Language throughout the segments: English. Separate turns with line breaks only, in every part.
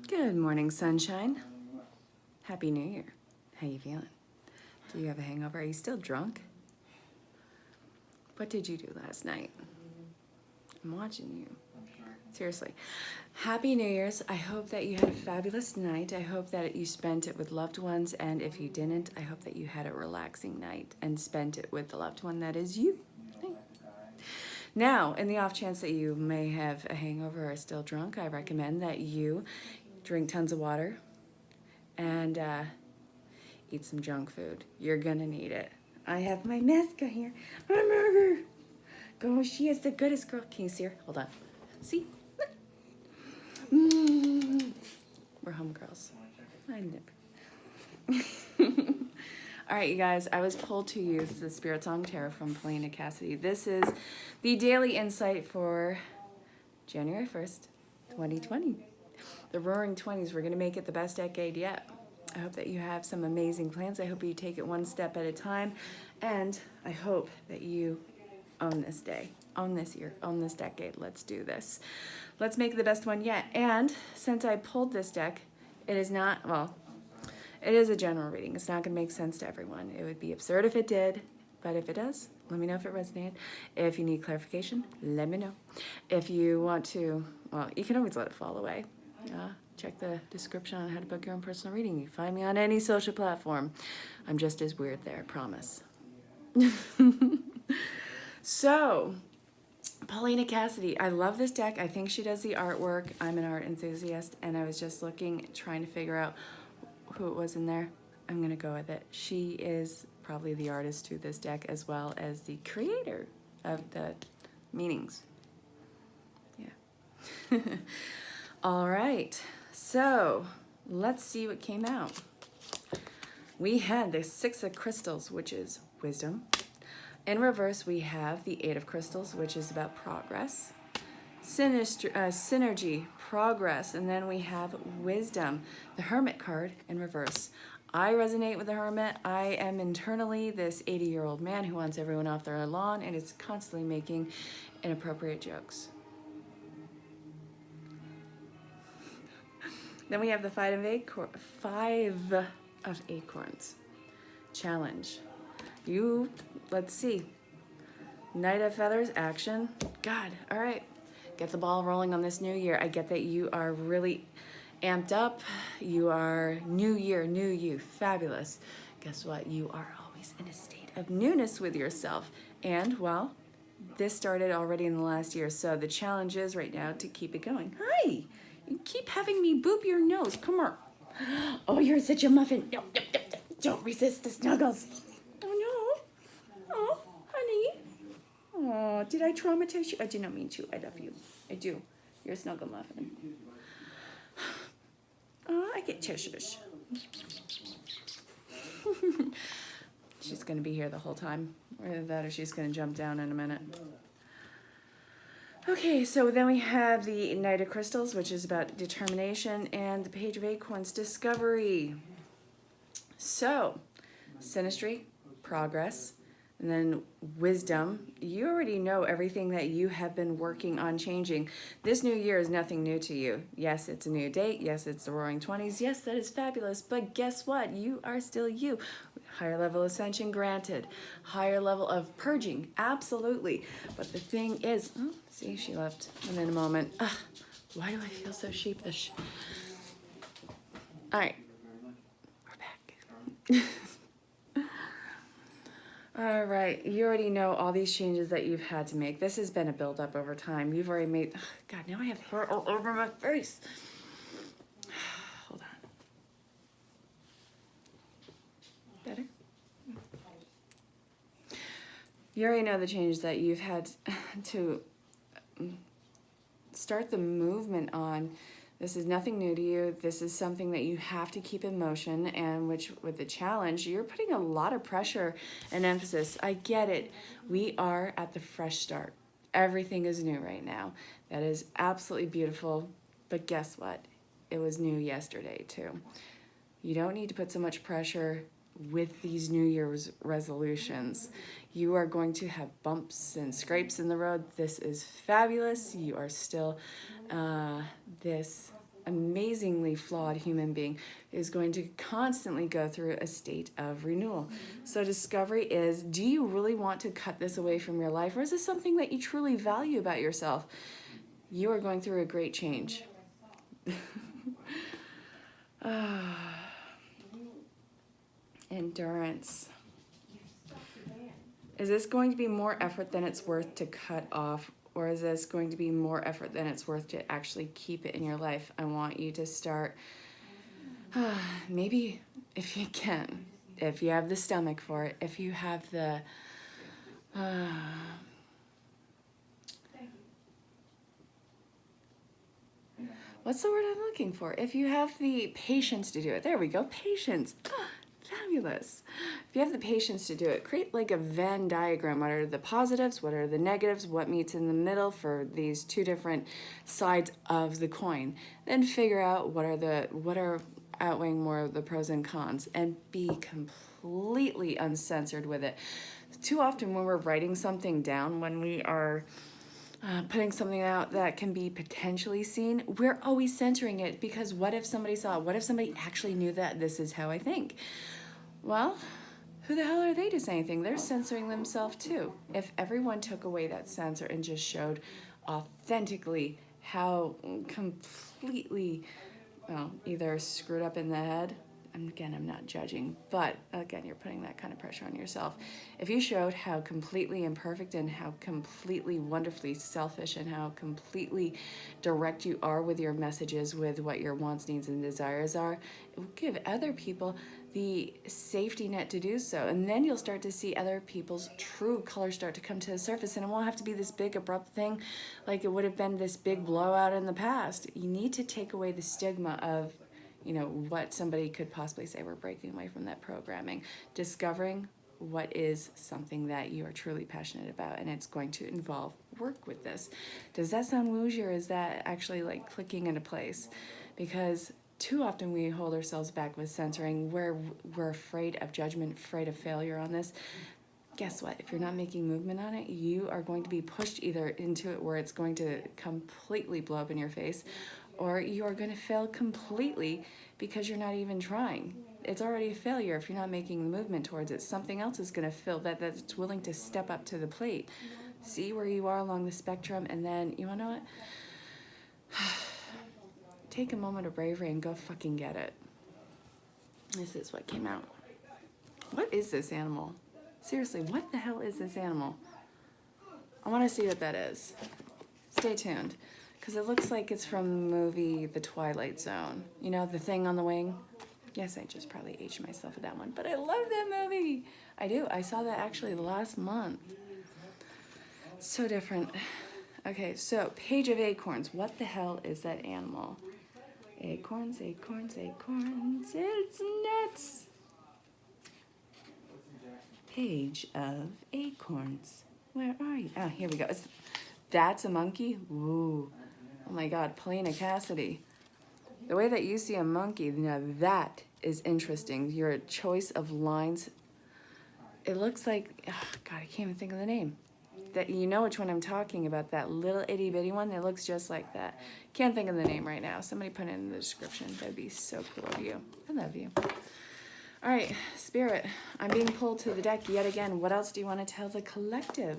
Good morning, sunshine. Happy New Year. How you feeling? Do you have a hangover? Are you still drunk? What did you do last night? I'm watching you. Seriously. Happy New Year's. I hope that you had a fabulous night. I hope that you spent it with loved ones, and if you didn't, I hope that you had a relaxing night and spent it with the loved one that is you. Now, in the off chance that you may have a hangover or are still drunk, I recommend that you drink tons of water and eat some junk food. You're gonna need it. I have my mascot here. I'm Murder. Go, she is the goodest girl. Can you see her? Hold on. See? We're homegirls. I never. All right, you guys, I was pulled to use the Spirit Song Tarot from Polina Cassidy. This is the daily insight for January 1st, 2020. The Roaring 20s, we're going to make it the best decade yet. I hope that you have some amazing plans. I hope you take it one step at a time. And I hope that you own this day, own this year, own this decade. Let's do this. Let's make it the best one yet. And since I pulled this deck, it is not, well, it is a general reading. It's not going to make sense to everyone. It would be absurd if it did, but if it does, let me know if it resonated. If you need clarification, let me know. If you want to, well, you can always let it fall away. Check the description on how to book your own personal reading. You can find me on any social platform. I'm just as weird there, I promise. So, Polina Cassidy, I love this deck. I think she does the artwork. I'm an art enthusiast, and I was just looking, trying to figure out who it was in there. I'm gonna go with it. She is probably the artist to this deck as well as the creator of the meanings. Yeah. All right, so let's see what came out. We had the Six of Crystals, which is wisdom. In reverse, we have the Eight of Crystals, which is about progress. Synergy, progress, and then we have wisdom, the Hermit card in reverse. I resonate with the Hermit. I am internally this 80-year-old man who wants everyone off their lawn and is constantly making inappropriate jokes. Then we have the Five of Acorns. Challenge. You, let's see. Knight of Feathers, action. God, all right. Get the ball rolling on this new year. I get that you are really amped up. You are new year, new you, fabulous. Guess what? You are always in a state of newness with yourself. And, well, this started already in the last year, so the challenge is right now to keep it going. Hi! You keep having me boop your nose. Come on. Oh, you're such a muffin. No, no, no, no. Don't resist the snuggles. Oh, no. Oh, honey. Oh, did I traumatize you? I did not mean to. I love you. I do. You're a snuggle muffin. Oh, I get tissues. She's going to be here the whole time. Either that or she's going to jump down in a minute. Okay, so then we have the Knight of Crystals, which is about determination, and the Page of Acorns, discovery. So, synastry, progress, and then wisdom. You already know everything that you have been working on changing. This new year is nothing new to you. Yes, it's a new date. Yes, it's the Roaring 20s. Yes, that is fabulous. But guess what? You are still you. Higher level ascension granted. Higher level of purging. Absolutely. But the thing is, oh, see, she left. And in a moment, why do I feel so sheepish? All right. We're back. All right, you already know all these changes that you've had to make. This has been a build-up over time. You've already made, God, now I have hair all over my face. Hold on. Better? You already know the changes that you've had to start the movement on. This is nothing new to you. This is something that you have to keep in motion, and which with the challenge, you're putting a lot of pressure and emphasis. I get it. We are at the fresh start. Everything is new right now. That is absolutely beautiful. But guess what? It was new yesterday too. You don't need to put so much pressure with these New Year's resolutions. You are going to have bumps and scrapes in the road. This is fabulous. You are still this amazingly flawed human being is going to constantly go through a state of renewal. So discovery is, do you really want to cut this away from your life, or is this something that you truly value about yourself? You are going through a great change. Endurance. Is this going to be more effort than it's worth to cut off, or is this going to be more effort than it's worth to actually keep it in your life? I want you to start, maybe if you can, if you have the stomach for it, if you have the, what's the word I'm looking for? If you have the patience to do it. There we go, patience. Fabulous. If you have the patience to do it, create like a Venn diagram. What are the positives? What are the negatives? What meets in the middle for these two different sides of the coin? Then figure out what are outweighing more of the pros and cons, and be completely uncensored with it. Too often when we're writing something down, when we are putting something out that can be potentially seen, we're always censoring it, because what if somebody saw it? What if somebody actually knew that this is how I think? Well, who the hell are they to say anything? They're censoring themselves too. If everyone took away that censor and just showed authentically how completely, well, either screwed up in the head, again, I'm not judging, but again, you're putting that kind of pressure on yourself. If you showed how completely imperfect and how completely wonderfully selfish and how completely direct you are with your messages, with what your wants, needs, and desires are, it will give other people the safety net to do so. And then you'll start to see other people's true colors start to come to the surface, and it won't have to be this big abrupt thing like it would have been this big blowout in the past. You need to take away the stigma of, you know, what somebody could possibly say. We're breaking away from that programming, discovering what is something that you are truly passionate about, and it's going to involve work with this. Does that sound woozy, or is that actually like clicking into place? Because too often we hold ourselves back with censoring. We're afraid of judgment, afraid of failure on this. Guess what? If you're not making movement on it, you are going to be pushed either into it where it's going to completely blow up in your face, or you are going to fail completely because you're not even trying. It's already a failure if you're not making the movement towards it. Something else is going to fill that's willing to step up to the plate. See where you are along the spectrum, and then, you wanna know what? Take a moment of bravery and go fucking get it. This is what came out. What is this animal? Seriously, what the hell is this animal? I want to see what that is. Stay tuned, because it looks like it's from the movie The Twilight Zone. You know, the thing on the wing? Yes, I just probably aged myself with that one, but I love that movie. I do. I saw that actually last month. So different. Okay, so Page of Acorns. What the hell is that animal? Acorns, acorns, acorns. It's nuts. Page of Acorns. Where are you? Oh, here we go. That's a monkey? Ooh. Oh my God, Polina Cassidy. The way that you see a monkey, now that is interesting. Your choice of lines. It looks like, oh God, I can't even think of the name. That, you know which one I'm talking about, that little itty bitty one that looks just like that. Can't think of the name right now. Somebody put it in the description. That'd be so cool of you. I love you. All right, Spirit, I'm being pulled to the deck yet again. What else do you want to tell the collective?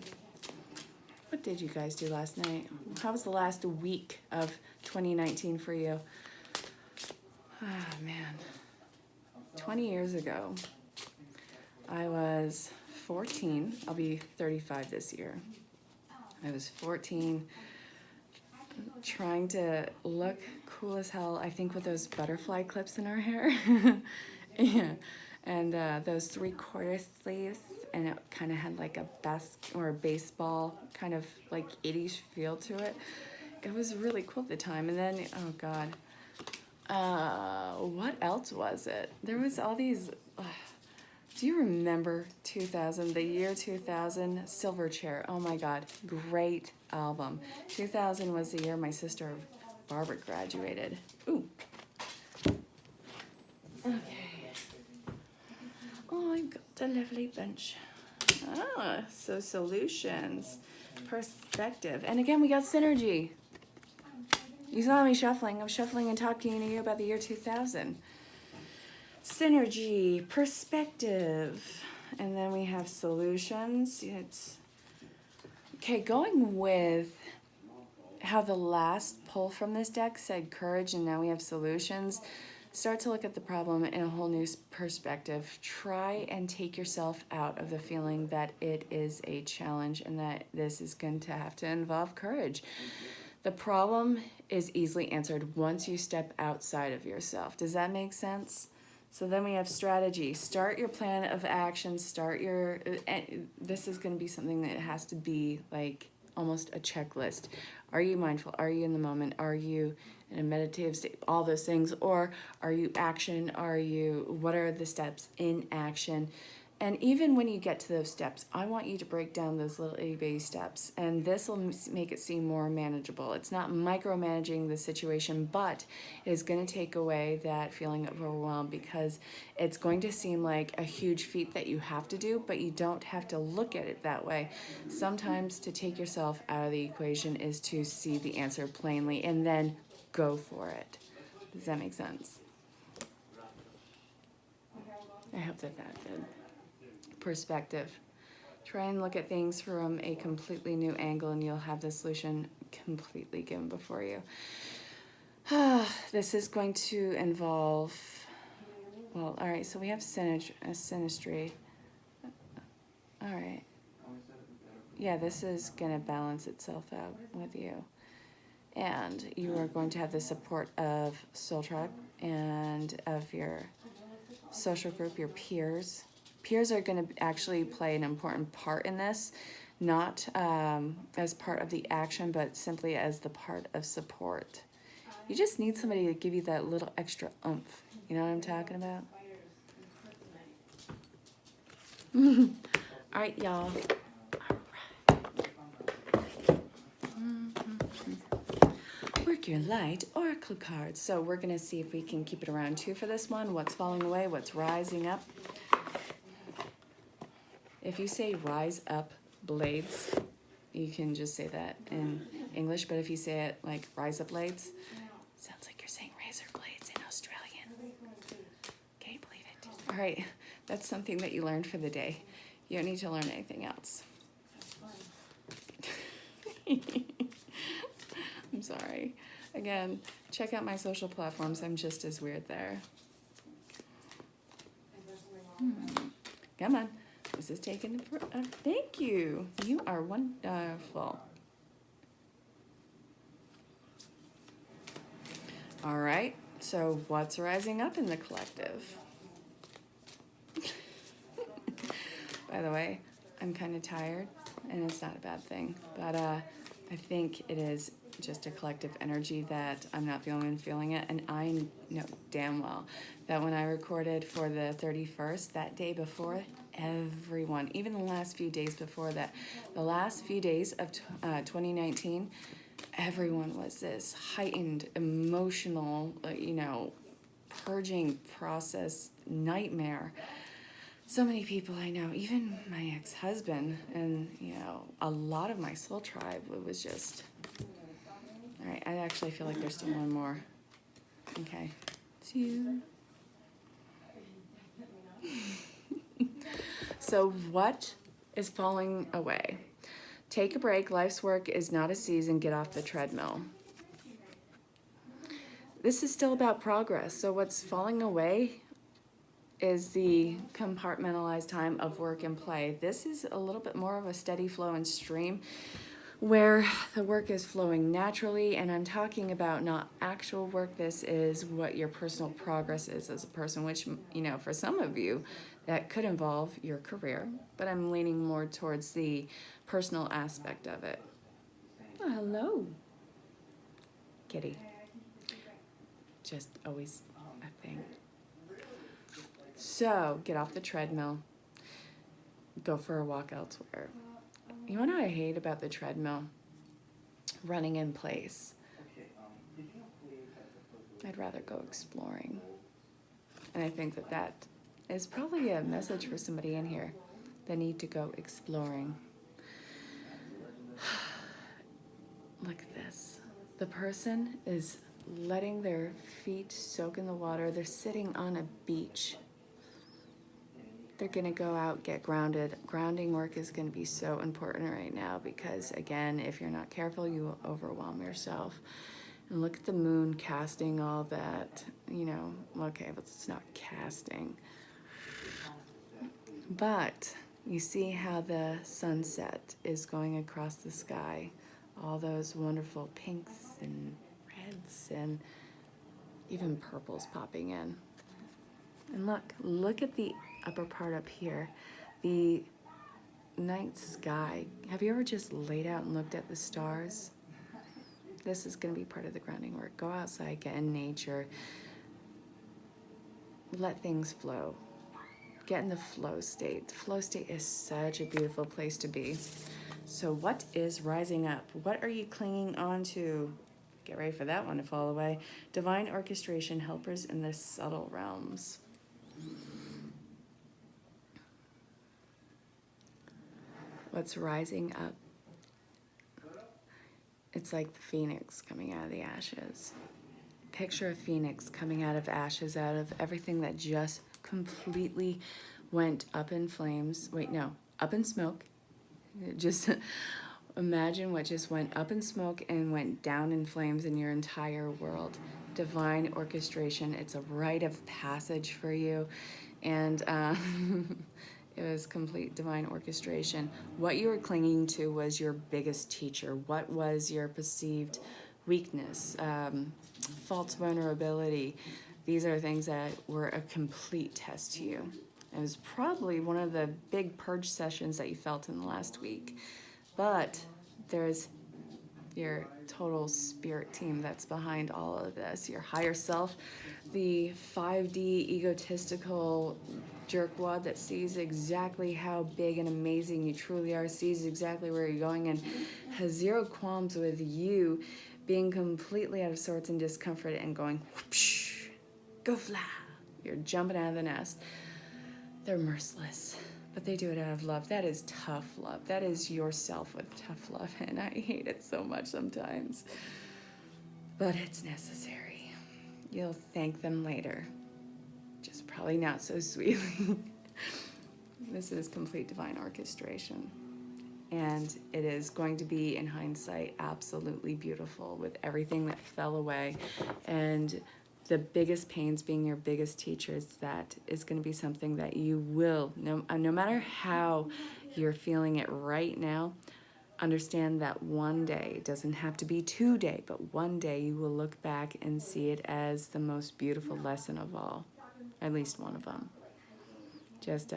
What did you guys do last night? How was the last week of 2019 for you? Ah, man. 20 years ago, I was 14. I'll be 35 this year. I was 14, trying to look cool as hell, I think with those butterfly clips in our hair. Yeah. And those 3/4 sleeves, and it kind of had like a baseball kind of like 80s feel to it. It was really cool at the time. And then, oh God, what else was it? There was all these, do you remember 2000, the year 2000, Silverchair? Oh my God, great album. 2000 was the year my sister Barbara graduated. Ooh. Okay. Oh, I got a lovely bunch. Ah, so solutions, perspective. And again, we got synergy. You saw me shuffling. I'm shuffling and talking to you about the year 2000. Synergy, perspective, and then we have solutions. It's okay, going with how the last pull from this deck said courage, and now we have solutions. Start to look at the problem in a whole new perspective. Try and take yourself out of the feeling that it is a challenge and that this is going to have to involve courage. The problem is easily answered once you step outside of yourself. Does that make sense? So then we have strategy. Start your plan of action. Start your, this is going to be something that has to be like almost a checklist. Are you mindful? Are you in the moment? Are you in a meditative state? All those things. Or are you action? What are the steps in action? And even when you get to those steps, I want you to break down those little itty bitty steps, and this will make it seem more manageable. It's not micromanaging the situation, but it is going to take away that feeling of overwhelm, because it's going to seem like a huge feat that you have to do, but you don't have to look at it that way. Sometimes to take yourself out of the equation is to see the answer plainly and then go for it. Does that make sense? I hope that did. Perspective. Try and look at things from a completely new angle, and you'll have the solution completely given before you. This is going to involve, well, all right, so we have synastry. All right. Yeah, this is going to balance itself out with you. And you are going to have the support of Soul Tribe and of your social group, your peers. Peers are going to actually play an important part in this, not as part of the action, but simply as the part of support. You just need somebody to give you that little extra oomph. You know what I'm talking about? All right, y'all. Work your light oracle cards. So we're going to see if we can keep it around 2 for this one. What's falling away? What's rising up? If you say rise up blades, you can just say that in English, but if you say it like rise up blades, sounds like you're saying razor blades in Australian. Can you believe it? All right, that's something that you learned for the day. You don't need to learn anything else. I'm sorry. Again, check out my social platforms. I'm just as weird there. Come on. This is taking thank you. You are wonderful. All right. So what's rising up in the collective? By the way, I'm kind of tired, and it's not a bad thing. But I think it is just a collective energy that I'm not the only one feeling it. And I know damn well that when I recorded for the 31st, that day before, everyone, even the last few days before that, the last few days of 2019, everyone was this heightened emotional, purging process nightmare. So many people I know, even my ex-husband, and a lot of my soul tribe, it was just, all right, I actually feel like there's still one more. Okay, 2. So what is falling away? Take a break. Life's work is not a season. Get off the treadmill. This is still about progress. So what's falling away is the compartmentalized time of work and play. This is a little bit more of a steady flow and stream where the work is flowing naturally, and I'm talking about not actual work. This is what your personal progress is as a person, which, for some of you, that could involve your career, but I'm leaning more towards the personal aspect of it. Oh, hello, kitty. Just always a thing. So get off the treadmill, go for a walk elsewhere. You know what I hate about the treadmill? Running in place. I'd rather go exploring. And I think that is probably a message for somebody in here. They need to go exploring. Look at this. The person is letting their feet soak in the water. They're sitting on a beach. They're gonna go out, get grounded. Grounding work is gonna be so important right now because, again, if you're not careful, you will overwhelm yourself. And look at the moon casting all that, you know, okay, but it's not casting. But you see how the sunset is going across the sky. All those wonderful pinks and reds and even purples popping in. And look at the upper part up here, the night sky. Have you ever just laid out and looked at the stars? This is going to be part of the grounding work. Go outside, get in nature, let things flow. Get in the flow state. The flow state is such a beautiful place to be. So what is rising up? What are you clinging on to? Get ready for that one to fall away. Divine orchestration, helpers in the subtle realms. What's rising up? It's like the phoenix coming out of the ashes. Picture a phoenix coming out of ashes, out of everything that just completely went up in flames. Wait, no, up in smoke. Just imagine what just went up in smoke and went down in flames in your entire world. Divine orchestration. It's a rite of passage for you. And it was complete divine orchestration. What you were clinging to was your biggest teacher. What was your perceived weakness, false vulnerability? These are things that were a complete test to you. It was probably one of the big purge sessions that you felt in the last week. But there's your total spirit team that's behind all of this. Your higher self, the 5D egotistical jerkwad that sees exactly how big and amazing you truly are, sees exactly where you're going, and has zero qualms with you being completely out of sorts and discomfort and going, whoosh, go fly. You're jumping out of the nest. They're merciless, but they do it out of love. That is tough love. That is yourself with tough love, and I hate it so much sometimes. But it's necessary. You'll thank them later. Just probably not so sweetly. This is complete divine orchestration. And it is going to be, in hindsight, absolutely beautiful with everything that fell away. And the biggest pains being your biggest teachers, that is going to be something that you will, no matter how you're feeling it right now, understand that one day, it doesn't have to be today, but one day you will look back and see it as the most beautiful lesson of all, at least one of them. Just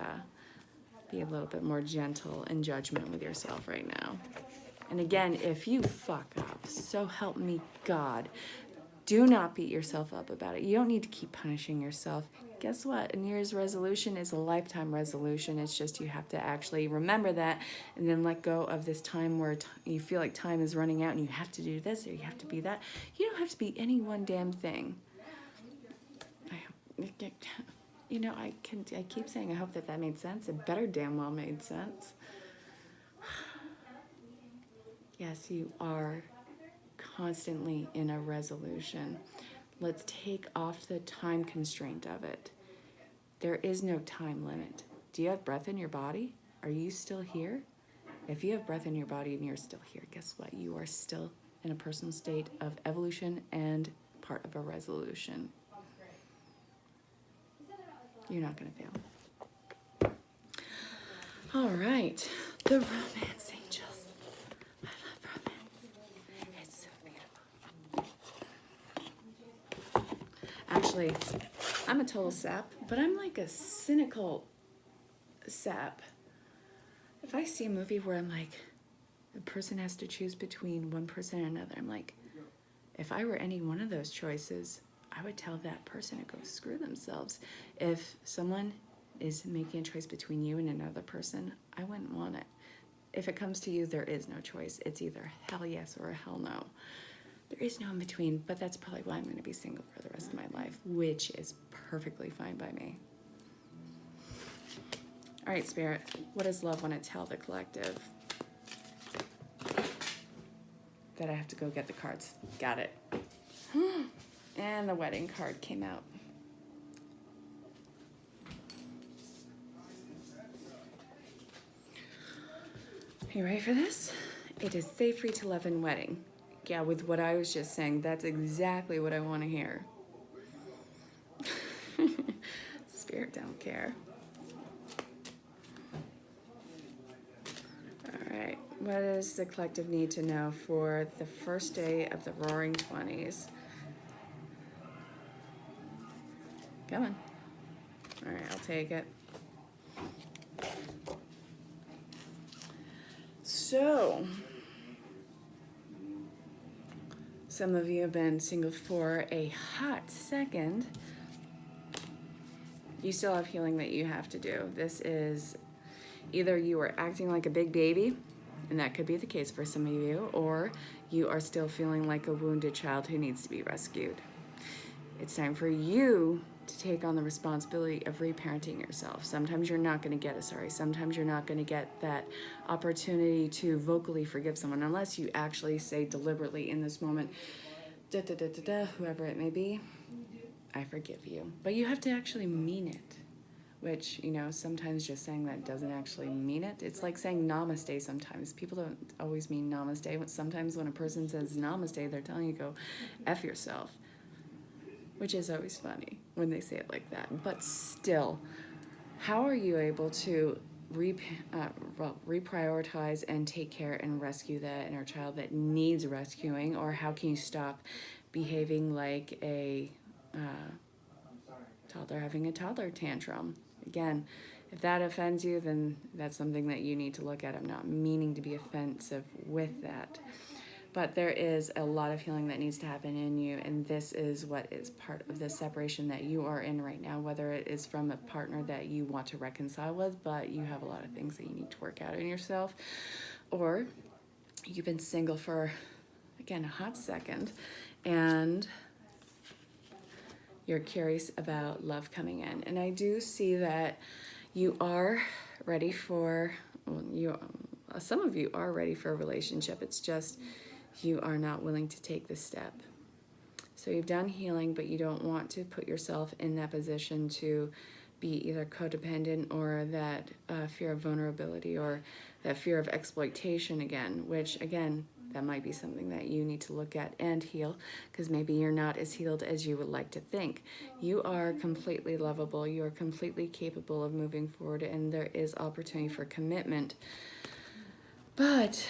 be a little bit more gentle in judgment with yourself right now. And again, if you fuck up, so help me God, do not beat yourself up about it. You don't need to keep punishing yourself. Guess what? A New Year's resolution is a lifetime resolution. It's just you have to actually remember that and then let go of this time where you feel like time is running out and you have to do this or you have to be that. You don't have to be any one damn thing. You know, I keep saying I hope that made sense. It better damn well made sense. Yes, you are constantly in a resolution. Let's take off the time constraint of it. There is no time limit. Do you have breath in your body? Are you still here? If you have breath in your body and you're still here, guess what? You are still in a personal state of evolution and part of a resolution. You're not going to fail. All right. The romance angels. I love romance. It's so beautiful. Actually, I'm a total sap, but I'm like a cynical sap. If I see a movie where I'm like, the person has to choose between one person and another, I'm like, if I were any one of those choices, I would tell that person to go screw themselves. If someone is making a choice between you and another person, I wouldn't want it. If it comes to you, there is no choice. It's either hell yes or hell no. There is no in between, but that's probably why I'm going to be single for the rest of my life, which is perfectly fine by me. All right, Spirit, what does love want to tell the collective? that I have to go get the cards. Got it. And the wedding card came out. You ready for this? It is safe, free to love and wedding. Yeah, with what I was just saying, that's exactly what I want to hear. Spirit don't care. All right, what does the collective need to know for the first day of the Roaring 20s? Come on. All right, I'll take it. So, some of you have been single for a hot second. You still have healing that you have to do. This is either you are acting like a big baby, and that could be the case for some of you, or you are still feeling like a wounded child who needs to be rescued. It's time for you to take on the responsibility of reparenting yourself. Sometimes you're not going to get a sorry. Sometimes you're not going to get that opportunity to vocally forgive someone unless you actually say deliberately in this moment, whoever it may be, I forgive you. But you have to actually mean it, which, you know, sometimes just saying that doesn't actually mean it. It's like saying namaste sometimes. People don't always mean namaste. Sometimes when a person says namaste, they're telling you to go F yourself, which is always funny when they say it like that. But still, how are you able to reprioritize and take care and rescue that inner child that needs rescuing? Or how can you stop behaving like a toddler having a toddler tantrum? Again, if that offends you, then that's something that you need to look at. I'm not meaning to be offensive with that. But there is a lot of healing that needs to happen in you, and this is what is part of the separation that you are in right now, whether it is from a partner that you want to reconcile with, but you have a lot of things that you need to work out in yourself, or you've been single for, again, a hot second, and you're curious about love coming in. And I do see that you are ready for, some of you are ready for a relationship. It's just you are not willing to take the step. So you've done healing, but you don't want to put yourself in that position to be either codependent or that fear of vulnerability or that fear of exploitation again, which again, that might be something that you need to look at and heal, because maybe you're not as healed as you would like to think. You are completely lovable. You are completely capable of moving forward, and there is opportunity for commitment. But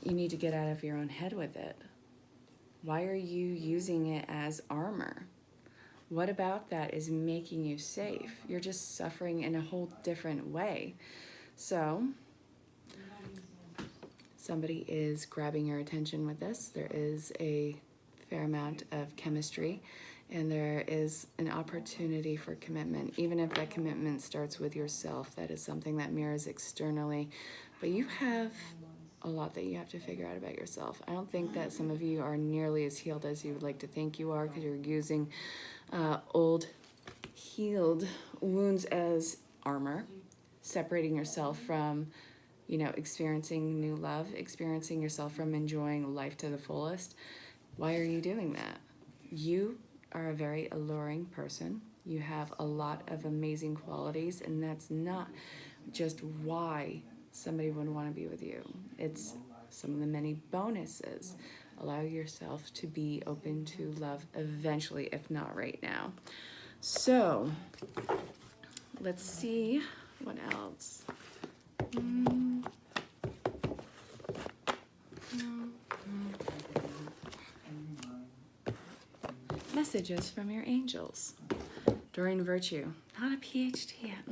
you need to get out of your own head with it. Why are you using it as armor? What about that is making you safe? You're just suffering in a whole different way. So somebody is grabbing your attention with this. There is a fair amount of chemistry, and there is an opportunity for commitment. Even if that commitment starts with yourself, that is something that mirrors externally. But you have a lot that you have to figure out about yourself. I don't think that some of you are nearly as healed as you would like to think you are, because you're using old healed wounds as armor, separating yourself from, you know, experiencing new love, experiencing yourself from enjoying life to the fullest. Why are you doing that? You are a very alluring person. You have a lot of amazing qualities, and that's not just why somebody would want to be with you. It's some of the many bonuses. Allow yourself to be open to love eventually, if not right now. So let's see what else. Messages from your angels. Doreen Virtue, not a PhD yet.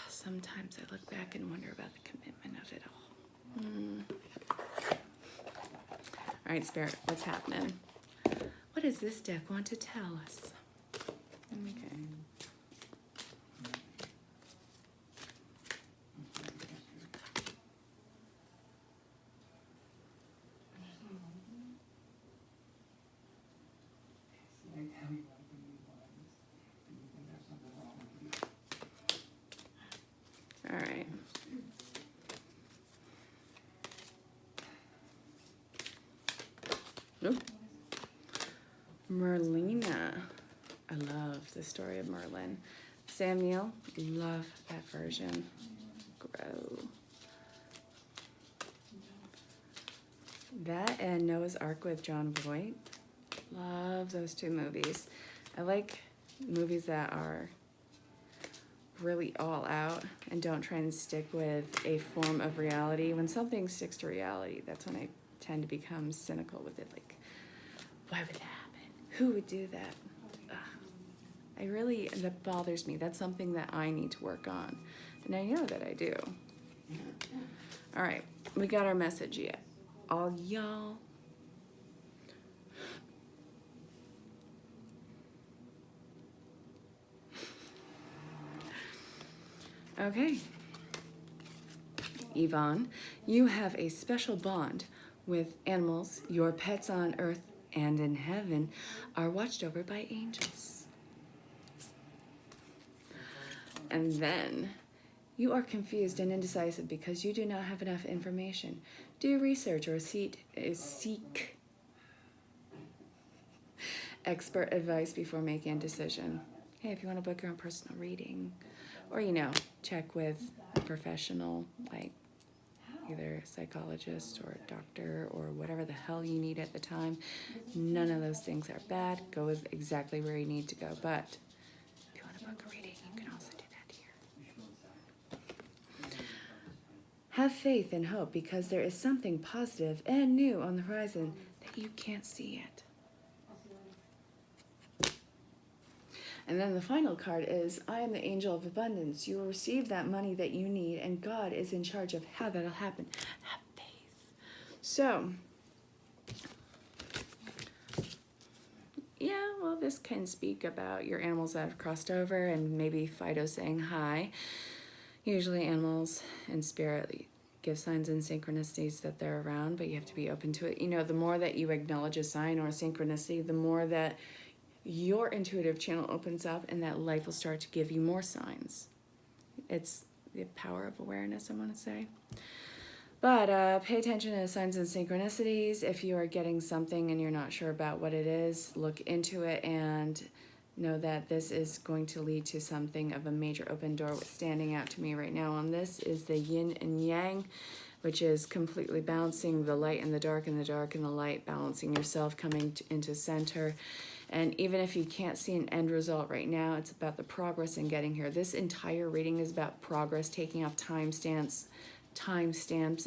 Sometimes I look back and wonder about the commitment of it all. All right, Spirit, what's happening? What does this deck want to tell us? Okay. All right. Merlina. I love the story of Merlin. Samuel, love that version. Grow. That and Noah's Ark with John Voight. Love those two movies. I like movies that are really all out and don't try and stick with a form of reality. When something sticks to reality, that's when I tend to become cynical with it. Like, why would that happen? Who would do that? That bothers me. That's something that I need to work on. And I know that I do. All right, we got our message yet. All y'all. Okay. Yvonne, you have a special bond with animals. Your pets on earth and in heaven are watched over by angels. And then, you are confused and indecisive because you do not have enough information. Do research or seek expert advice before making a decision. Hey, if you want to book your own personal reading, or, check with a professional, like either a psychologist or a doctor or whatever the hell you need at the time. None of those things are bad. Go with exactly where you need to go. But if you want to book a reading, you can also do that here. Have faith and hope because there is something positive and new on the horizon that you can't see yet. And then the final card is, I am the angel of abundance. You will receive that money that you need, and God is in charge of how that'll happen. Have faith. So, yeah, well, this can speak about your animals that have crossed over, and maybe Fido saying hi. Usually animals and spirit give signs and synchronicities that they're around, but you have to be open to it. The more that you acknowledge a sign or a synchronicity, the more that your intuitive channel opens up and that life will start to give you more signs. It's the power of awareness, I want to say. But pay attention to signs and synchronicities. If you are getting something and you're not sure about what it is, look into it and know that this is going to lead to something of a major open door. What's standing out to me right now on this is the yin and yang, which is completely balancing the light and the dark and the light, balancing yourself, coming into center. And even if you can't see an end result right now, it's about the progress in getting here. This entire reading is about progress, taking off timestamps,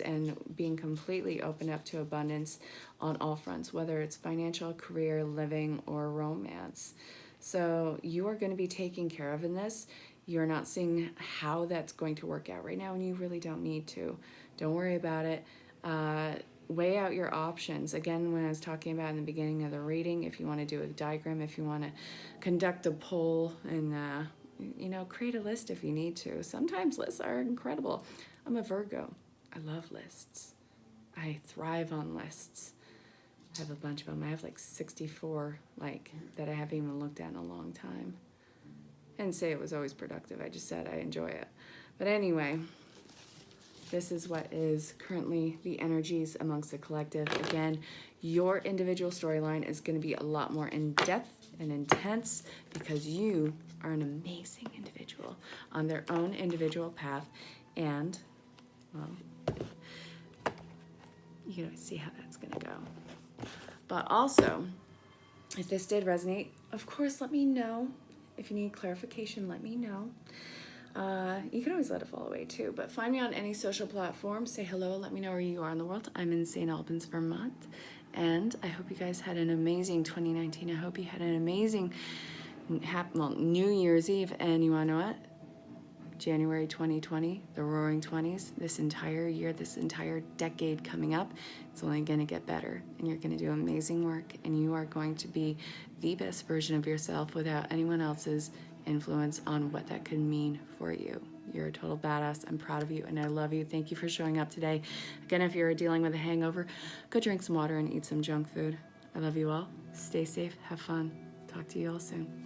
and being completely open up to abundance on all fronts, whether it's financial, career, living, or romance. So you are going to be taken care of in this. You're not seeing how that's going to work out right now, and you really don't need to. Don't worry about it. Weigh out your options. Again, when I was talking about in the beginning of the reading, if you want to do a diagram, if you want to conduct a poll, and create a list if you need to. Sometimes lists are incredible. I'm a Virgo. I love lists. I thrive on lists. I have a bunch of them. I have like 64 that I haven't even looked at in a long time. I didn't say it was always productive. I just said I enjoy it. But anyway, this is what is currently the energies amongst the collective. Again, your individual storyline is going to be a lot more in-depth and intense because you are an amazing individual on their own individual path. And, well, you can see how that's going to go. But also, if this did resonate, of course, let me know. If you need clarification, let me know. You can always let it fall away too, but find me on any social platform. Say hello, let me know where you are in the world. I'm in St. Albans, Vermont, and I hope you guys had an amazing 2019. I hope you had an amazing New Year's Eve, and you want to know what? January 2020, the Roaring 20s, this entire year, this entire decade coming up, it's only going to get better, and you're going to do amazing work, and you are going to be the best version of yourself without anyone else's influence on what that could mean for you. You're a total badass. I'm proud of you, and I love you. Thank you for showing up today. Again, if you're dealing with a hangover, go drink some water and eat some junk food. I love you all. Stay safe. Have fun. Talk to you all soon.